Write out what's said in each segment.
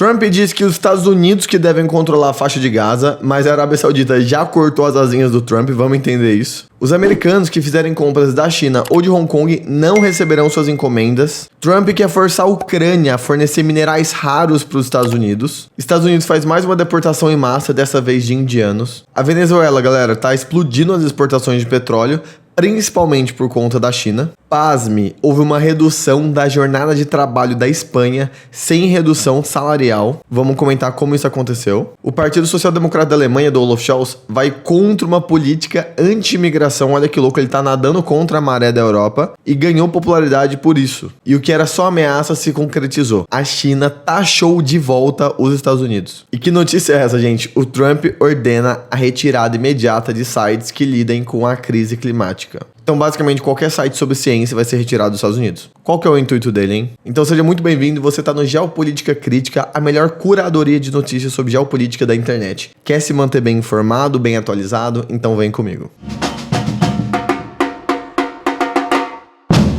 Trump diz que os Estados Unidos que devem controlar a faixa de Gaza, mas a Arábia Saudita já cortou as asinhas do Trump, vamos entender isso. Os americanos que fizerem compras da China ou de Hong Kong não receberão suas encomendas. Trump quer forçar a Ucrânia a fornecer minerais raros para os Estados Unidos. Estados Unidos faz mais uma deportação em massa, dessa vez de indianos. A Venezuela, galera, tá explodindo as exportações de petróleo, principalmente por conta da China. Pasme, houve uma redução da jornada de trabalho da Espanha sem redução salarial. Vamos comentar como isso aconteceu. O Partido Social Democrata da Alemanha, do Olaf Scholz, vai contra uma política anti-imigração. Olha que louco, ele tá nadando contra a maré da Europa e ganhou popularidade por isso. E o que era só ameaça se concretizou. A China taxou de volta os Estados Unidos. E que notícia é essa, gente? O Trump ordena a retirada imediata de sites que lidem com a crise climática. Então, basicamente, qualquer site sobre ciência vai ser retirado dos Estados Unidos. Qual que é o intuito dele, hein? Então, seja muito bem-vindo. Você tá no Geopolítica Crítica, a melhor curadoria de notícias sobre geopolítica da internet. Quer se manter bem informado, bem atualizado? Então vem comigo.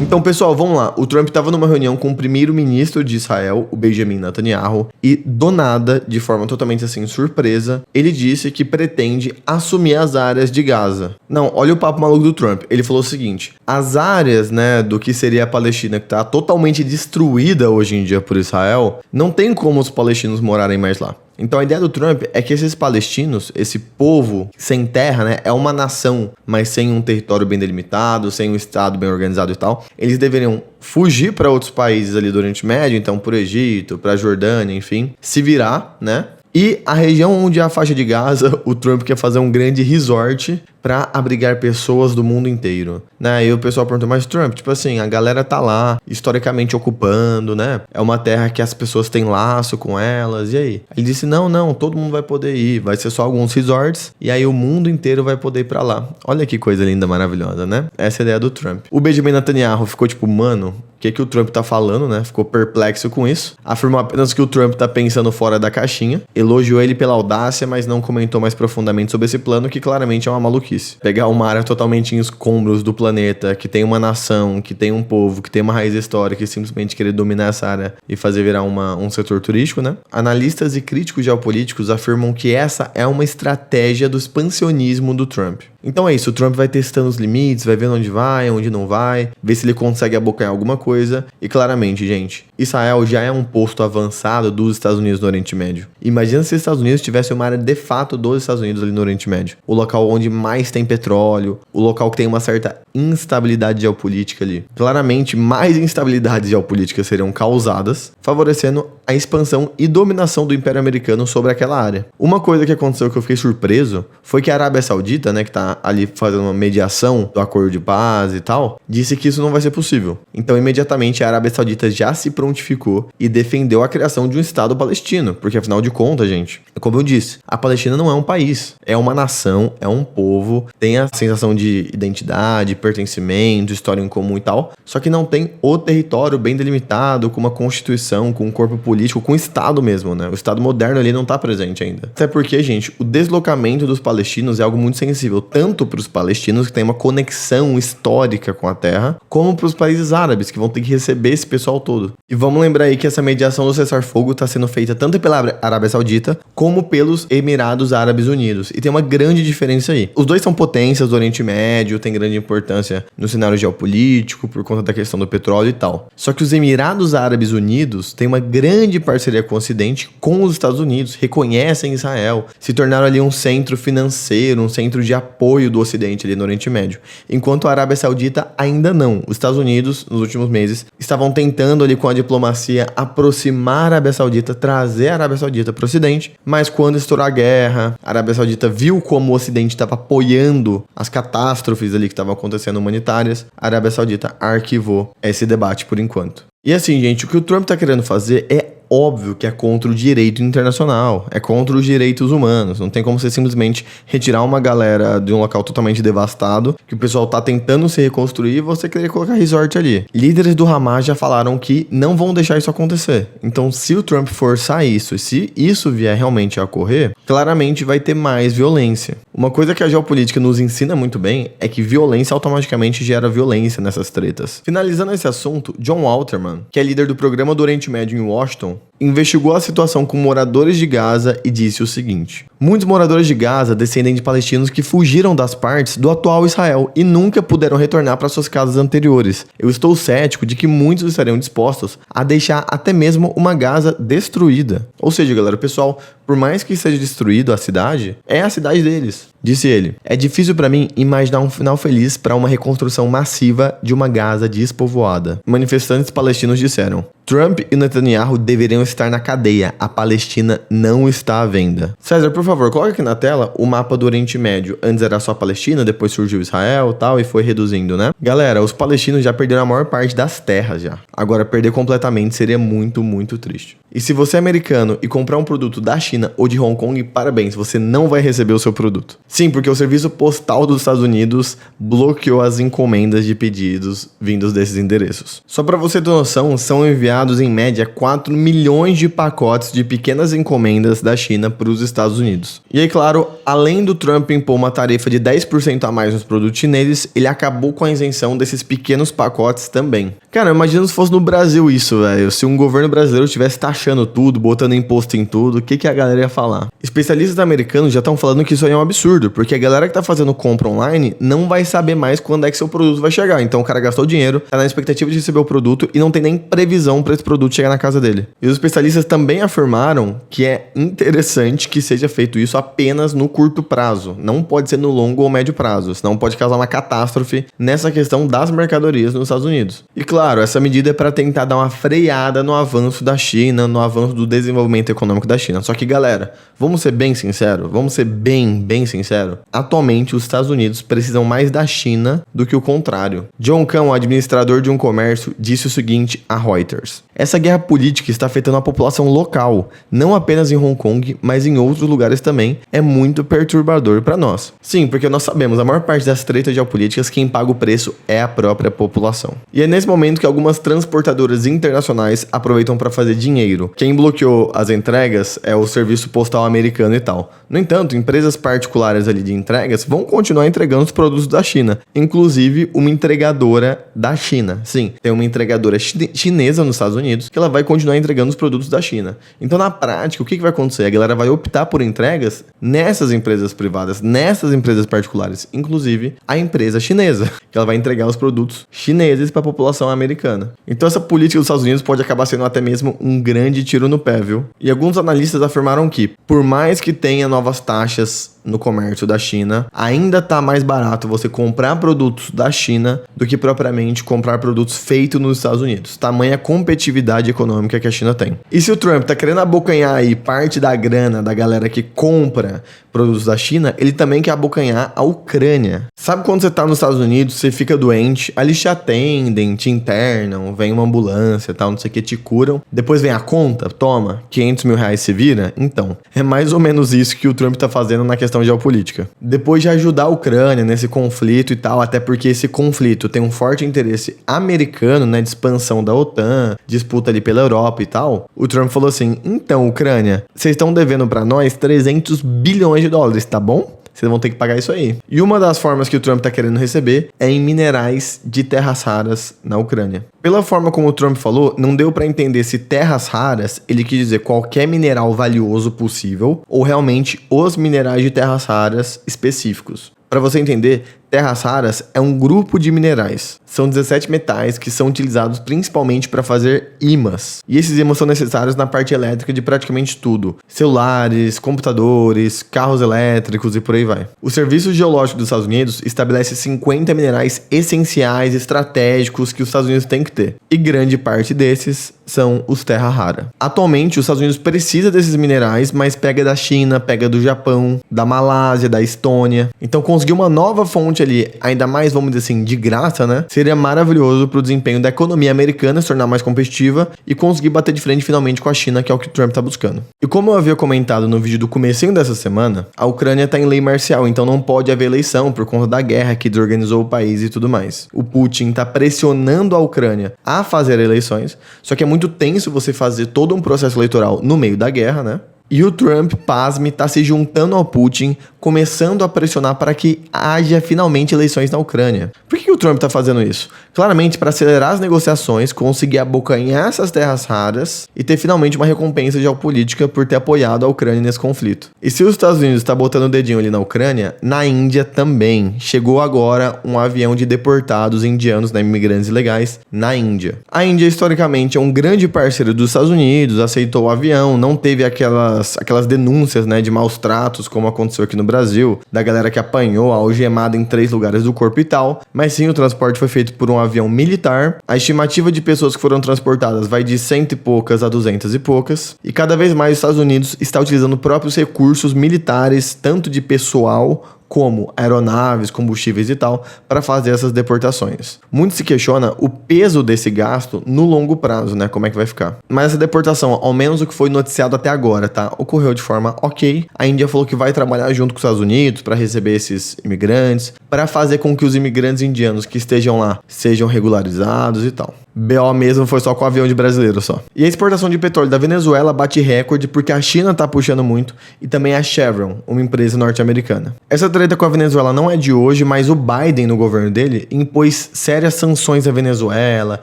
Então, pessoal, vamos lá. O Trump estava numa reunião com o primeiro-ministro de Israel, o Benjamin Netanyahu, e do nada, de forma totalmente assim surpresa, ele disse que pretende assumir as áreas de Gaza. Não, olha o papo maluco do Trump. Ele falou o seguinte: as áreas, né, do que seria a Palestina, que está totalmente destruída hoje em dia por Israel, não tem como os palestinos morarem mais lá. Então a ideia do Trump é que esses palestinos, esse povo sem terra, né, é uma nação, mas sem um território bem delimitado, sem um estado bem organizado e tal, eles deveriam fugir para outros países ali do Oriente Médio, então pro Egito, pra Jordânia, enfim, se virar, né? E a região onde é a faixa de Gaza, o Trump quer fazer um grande resort para abrigar pessoas do mundo inteiro, né? E o pessoal perguntou, mas Trump, tipo assim, a galera tá lá, historicamente ocupando, né? É uma terra que as pessoas têm laço com elas, e aí? Ele disse, não, todo mundo vai poder ir, vai ser só alguns resorts, e aí o mundo inteiro vai poder ir pra lá. Olha que coisa linda, maravilhosa, né? Essa é a ideia do Trump. O Benjamin Netanyahu ficou tipo, mano, o que o Trump tá falando, né? Ficou perplexo com isso. Afirmou apenas que o Trump tá pensando fora da caixinha, elogiou ele pela audácia, mas não comentou mais profundamente sobre esse plano, que claramente é uma maluquice. Pegar uma área totalmente em escombros do planeta, que tem uma nação, que tem um povo, que tem uma raiz histórica e simplesmente querer dominar essa área e fazer virar um setor turístico, né? Analistas e críticos geopolíticos afirmam que essa é uma estratégia do expansionismo do Trump. Então é isso, o Trump vai testando os limites, vai vendo onde vai, onde não vai, ver se ele consegue abocanhar alguma coisa. E claramente, gente, Israel já é um posto avançado dos Estados Unidos no Oriente Médio. Imagina se os Estados Unidos tivesse uma área de fato dos Estados Unidos ali no Oriente Médio. O local onde mais tem petróleo, o local que tem uma certa instabilidade geopolítica ali. Claramente, mais instabilidades geopolíticas seriam causadas, favorecendo a expansão e dominação do Império Americano sobre aquela área. Uma coisa que aconteceu que eu fiquei surpreso foi que a Arábia Saudita, né, que tá ali fazendo uma mediação do acordo de paz e tal, disse que isso não vai ser possível. Então, imediatamente, a Arábia Saudita já se prontificou e defendeu a criação de um Estado palestino, porque afinal de contas, gente, como eu disse, a Palestina não é um país, é uma nação, é um povo, tem a sensação de identidade, pertencimento, história em comum e tal, só que não tem o território bem delimitado, com uma constituição, com um corpo político, com o Estado mesmo, né? O Estado moderno ali não tá presente ainda. Até porque, gente, o deslocamento dos palestinos é algo muito sensível, tanto para os palestinos, que tem uma conexão histórica com a terra, como para os países árabes, que vão ter que receber esse pessoal todo. E vamos lembrar aí que essa mediação do cessar-fogo está sendo feita tanto pela Arábia Saudita, como pelos Emirados Árabes Unidos. E tem uma grande diferença aí. Os dois são potências do Oriente Médio, tem grande importância no cenário geopolítico, por conta da questão do petróleo e tal. Só que os Emirados Árabes Unidos têm uma grande parceria com o Ocidente, com os Estados Unidos, reconhecem Israel, se tornaram ali um centro financeiro, um centro de apoio do Ocidente ali no Oriente Médio. Enquanto a Arábia Saudita ainda não. Os Estados Unidos, nos últimos meses, estavam tentando ali com a diplomacia aproximar a Arábia Saudita, trazer a Arábia Saudita para o Ocidente, mas quando estourou a guerra, a Arábia Saudita viu como o Ocidente estava apoiando as catástrofes ali que estavam acontecendo humanitárias, a Arábia Saudita arquivou esse debate por enquanto. E assim, gente, o que o Trump tá querendo fazer é óbvio que é contra o direito internacional, é contra os direitos humanos. Não tem como você simplesmente retirar uma galera de um local totalmente devastado, que o pessoal tá tentando se reconstruir e você querer colocar resort ali. Líderes do Hamas já falaram que não vão deixar isso acontecer. Então, se o Trump forçar isso, e se isso vier realmente a ocorrer, claramente vai ter mais violência. Uma coisa que a geopolítica nos ensina muito bem é que violência automaticamente gera violência nessas tretas. Finalizando esse assunto, John Walterman, que é líder do Programa do Oriente Médio em Washington, investigou a situação com moradores de Gaza e disse o seguinte: muitos moradores de Gaza descendem de palestinos que fugiram das partes do atual Israel e nunca puderam retornar para suas casas anteriores. Eu estou cético de que muitos estariam dispostos a deixar até mesmo uma Gaza destruída. Ou seja, galera, pessoal, por mais que seja destruído a cidade, é a cidade deles. Disse ele: é difícil para mim imaginar um final feliz para uma reconstrução massiva de uma Gaza despovoada. Manifestantes palestinos disseram: Trump e Netanyahu deveriam estar na cadeia. A Palestina não está à venda. César, por favor, coloca aqui na tela o mapa do Oriente Médio. Antes era só a Palestina, depois surgiu Israel e tal, e foi reduzindo, né? Galera, os palestinos já perderam a maior parte das terras já. Agora, perder completamente seria muito, muito triste. E se você é americano e comprar um produto da China ou de Hong Kong, parabéns, você não vai receber o seu produto. Sim, porque o serviço postal dos Estados Unidos bloqueou as encomendas de pedidos vindos desses endereços. Só para você ter noção, são enviados em média 4 milhões de pacotes de pequenas encomendas da China para os Estados Unidos. E aí, claro, além do Trump impor uma tarifa de 10% a mais nos produtos chineses, ele acabou com a isenção desses pequenos pacotes também. Cara, imagina se fosse no Brasil isso, velho. Se um governo brasileiro tivesse taxando tudo, botando imposto em tudo, o que a galera ia falar? Especialistas americanos já estão falando que isso aí é um absurdo, porque a galera que tá fazendo compra online não vai saber mais quando é que seu produto vai chegar. Então o cara gastou dinheiro, tá na expectativa de receber o produto e não tem nem previsão para esse produto chegar na casa dele. E os especialistas também afirmaram que é interessante que seja feito isso apenas no curto prazo. Não pode ser no longo ou médio prazo, senão pode causar uma catástrofe nessa questão das mercadorias nos Estados Unidos. E claro, essa medida é para tentar dar uma freada no avanço da China, no avanço do desenvolvimento econômico da China. Só que, galera, vamos ser bem sinceros, bem sinceros. Atualmente, os Estados Unidos precisam mais da China do que o contrário. John Cão, administrador de um comércio, disse o seguinte a Reuters: essa guerra política está afetando a população local, não apenas em Hong Kong, mas em outros lugares também. É muito perturbador para nós. Sim, porque nós sabemos, a maior parte das tretas geopolíticas, quem paga o preço é a própria população. E é nesse momento que algumas transportadoras internacionais aproveitam para fazer dinheiro. Quem bloqueou as entregas é o serviço postal americano e tal. No entanto, empresas particulares ali de entregas vão continuar entregando os produtos da China, inclusive uma entregadora da China. Sim, tem uma entregadora chinesa nos Estados Unidos que ela vai continuar entregando os produtos da China. Então, na prática, o que vai acontecer? A galera vai optar por entregas nessas empresas privadas, nessas empresas particulares, inclusive a empresa chinesa, que ela vai entregar os produtos chineses para a população americana. Então, essa política dos Estados Unidos pode acabar sendo até mesmo um grande tiro no pé, viu? E alguns analistas afirmaram que, por mais que tenha novas taxas no comércio da China, ainda tá mais barato você comprar produtos da China do que propriamente comprar produtos feitos nos Estados Unidos. Tamanha competitividade econômica que a China tem. E se o Trump tá querendo abocanhar aí parte da grana da galera que compra produtos da China, ele também quer abocanhar a Ucrânia. Sabe quando você tá nos Estados Unidos, você fica doente, ali te atendem, te internam, vem uma ambulância e tal, não sei o que, te curam, depois vem a conta, toma, 500 mil reais se vira? Então, é mais ou menos isso que o Trump tá fazendo na questão geopolítica. Depois de ajudar a Ucrânia nesse conflito e tal, até porque esse conflito tem um forte interesse americano, né, de expansão da OTAN, disputa ali pela Europa e tal, o Trump falou assim: então, Ucrânia, vocês estão devendo pra nós 300 bilhões de dólares, tá bom? Vocês vão ter que pagar isso aí. E uma das formas que o Trump tá querendo receber é em minerais de terras raras na Ucrânia. Pela forma como o Trump falou, não deu pra entender se terras raras, ele quis dizer qualquer mineral valioso possível, ou realmente os minerais de terras raras específicos. Para você entender, terras raras é um grupo de minerais. São 17 metais que são utilizados principalmente para fazer ímãs. E esses ímãs são necessários na parte elétrica de praticamente tudo. Celulares, computadores, carros elétricos e por aí vai. O Serviço Geológico dos Estados Unidos estabelece 50 minerais essenciais, estratégicos que os Estados Unidos têm que ter. E grande parte desses são os terra rara. Atualmente, os Estados Unidos precisa desses minerais, mas pega da China, pega do Japão, da Malásia, da Estônia. Então, conseguir uma nova fonte ali, ainda mais, vamos dizer assim, de graça, né? Seria maravilhoso para o desempenho da economia americana se tornar mais competitiva e conseguir bater de frente finalmente com a China, que é o que o Trump tá buscando. E como eu havia comentado no vídeo do comecinho dessa semana, a Ucrânia tá em lei marcial, então não pode haver eleição por conta da guerra que desorganizou o país e tudo mais. O Putin tá pressionando a Ucrânia a fazer eleições, só que é muito tenso você fazer todo um processo eleitoral no meio da guerra, né? E o Trump, pasme, tá se juntando ao Putin, começando a pressionar para que haja finalmente eleições na Ucrânia. Por que o Trump tá fazendo isso? Claramente para acelerar as negociações, conseguir abocanhar essas terras raras e ter finalmente uma recompensa geopolítica por ter apoiado a Ucrânia nesse conflito. E se os Estados Unidos está botando o dedinho ali na Ucrânia, na Índia também. Chegou agora um avião de deportados indianos, né, imigrantes ilegais, na Índia. A Índia, historicamente, é um grande parceiro dos Estados Unidos, aceitou o avião, não teve aquelas denúncias, né, de maus tratos, como aconteceu aqui no Brasil, da galera que apanhou, algemada em 3 lugares do corpo e tal, mas sim, o transporte foi feito por um avião militar. A estimativa de pessoas que foram transportadas vai de 100 e poucas a 200 e poucas, e cada vez mais os Estados Unidos está utilizando próprios recursos militares, tanto de pessoal como aeronaves, combustíveis e tal, para fazer essas deportações. Muito se questiona o peso desse gasto no longo prazo, né? Como é que vai ficar. Mas essa deportação, ao menos o que foi noticiado até agora, tá? Ocorreu de forma ok. A Índia falou que vai trabalhar junto com os Estados Unidos para receber esses imigrantes, para fazer com que os imigrantes indianos que estejam lá sejam regularizados e tal. BO mesmo foi só com o avião de brasileiro só. E a exportação de petróleo da Venezuela bate recorde porque a China tá puxando muito e também a Chevron, uma empresa norte-americana. Essa treta com a Venezuela não é de hoje, mas o Biden, no governo dele, impôs sérias sanções à Venezuela,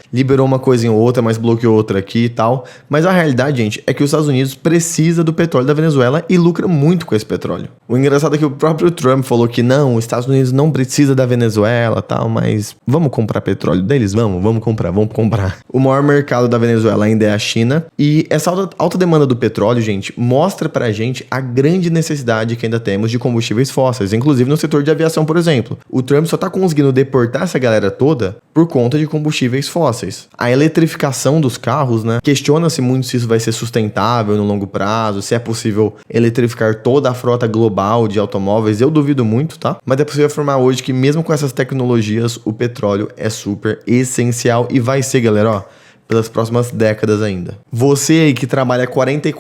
liberou uma coisa em outra, mas bloqueou outra aqui e tal. Mas a realidade, gente, é que os Estados Unidos precisa do petróleo da Venezuela e lucra muito com esse petróleo. O engraçado é que o próprio Trump falou que não, os Estados Unidos não precisa da Venezuela e tal, mas vamos comprar petróleo deles? Vamos comprar. O maior mercado da Venezuela ainda é a China, e essa alta demanda do petróleo, gente, mostra pra gente a grande necessidade que ainda temos de combustíveis fósseis, inclusive no setor de aviação, por exemplo. O Trump só tá conseguindo deportar essa galera toda por conta de combustíveis fósseis. A eletrificação dos carros, né, questiona-se muito se isso vai ser sustentável no longo prazo, se é possível eletrificar toda a frota global de automóveis. Eu duvido muito, tá? Mas é possível afirmar hoje que mesmo com essas tecnologias, o petróleo é super essencial e vai ser, galera, ó, pelas próximas décadas ainda. Você aí que trabalha 40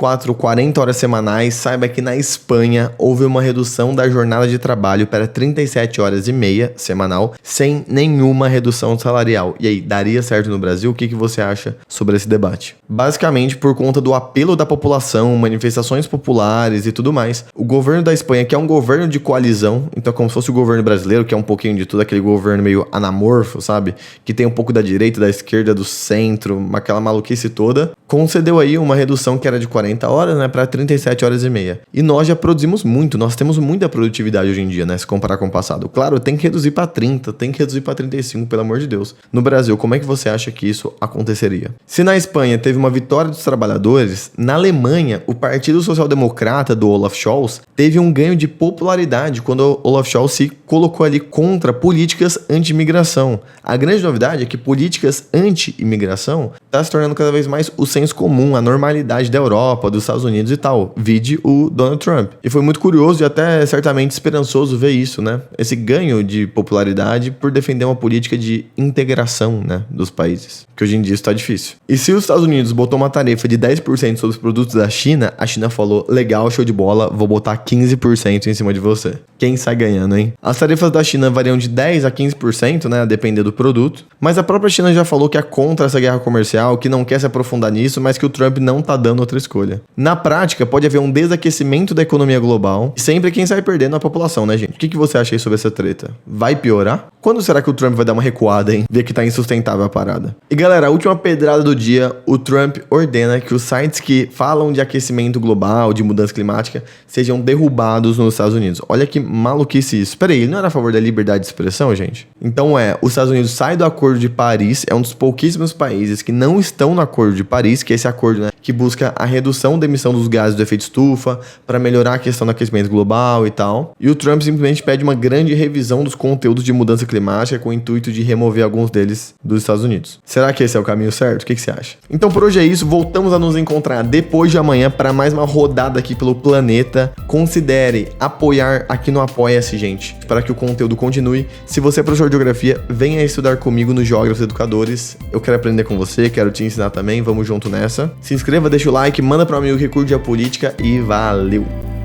horas semanais, saiba que na Espanha houve uma redução da jornada de trabalho para 37 horas e meia semanal, sem nenhuma redução salarial. E aí, daria certo no Brasil? O que você acha sobre esse debate? Basicamente, por conta do apelo da população, manifestações populares e tudo mais, o governo da Espanha, que é um governo de coalizão, então como se fosse o governo brasileiro, que é um pouquinho de tudo, aquele governo meio anamorfo, sabe? Que tem um pouco da direita, da esquerda, do centro, aquela maluquice toda, concedeu aí uma redução que era de 40 horas, né, para 37 horas e meia. E nós já produzimos muito, nós temos muita produtividade hoje em dia, né, se comparar com o passado. Claro, tem que reduzir para 30, tem que reduzir para 35, pelo amor de Deus. No Brasil, como é que você acha que isso aconteceria? Se na Espanha teve uma vitória dos trabalhadores, na Alemanha, o Partido Social Democrata do Olaf Scholz teve um ganho de popularidade quando o Olaf Scholz se colocou ali contra políticas anti-imigração. A grande novidade é que políticas anti-imigração está se tornando cada vez mais o senso comum, a normalidade da Europa, dos Estados Unidos e tal. Vide o Donald Trump. E foi muito curioso e até certamente esperançoso ver isso, né? Esse ganho de popularidade por defender uma política de integração, né, dos países. Que hoje em dia isso tá difícil. E se os Estados Unidos botou uma tarifa de 10% sobre os produtos da China, a China falou, legal, show de bola, vou botar 15% em cima de você. Quem sai ganhando, hein? As tarifas da China variam de 10% a 15%, né, a depender do produto. Mas a própria China já falou que é contra essa guerra comercial, que não quer se aprofundar nisso, mas que o Trump não tá dando outra escolha. Na prática, pode haver um desaquecimento da economia global e sempre quem sai perdendo é a população, né, gente? O que você acha aí sobre essa treta? Vai piorar? Quando será que o Trump vai dar uma recuada, hein? Ver que tá insustentável a parada. E galera, a última pedrada do dia, o Trump ordena que os sites que falam de aquecimento global, de mudança climática, sejam derrubados nos Estados Unidos. Olha que maluquice isso. Peraí, ele não era a favor da liberdade de expressão, gente? Então os Estados Unidos sai do Acordo de Paris, é um dos pouquíssimos países que não estão no Acordo de Paris, que é esse acordo, né, que busca a redução da emissão dos gases do efeito estufa, para melhorar a questão do aquecimento global e tal. E o Trump simplesmente pede uma grande revisão dos conteúdos de mudança climática com o intuito de remover alguns deles dos Estados Unidos. Será que esse é o caminho certo? O que você acha? Então por hoje é isso, voltamos a nos encontrar depois de amanhã para mais uma rodada aqui pelo planeta. Considere apoiar aqui no Apoia-se, gente, para que o conteúdo continue. Se você é professor de geografia, venha estudar comigo no Geógrafos Educadores. Eu quero aprender com você, quero te ensinar também, vamos junto nessa. Se inscreva, deixa o like, manda para um amigo que curte a política e valeu!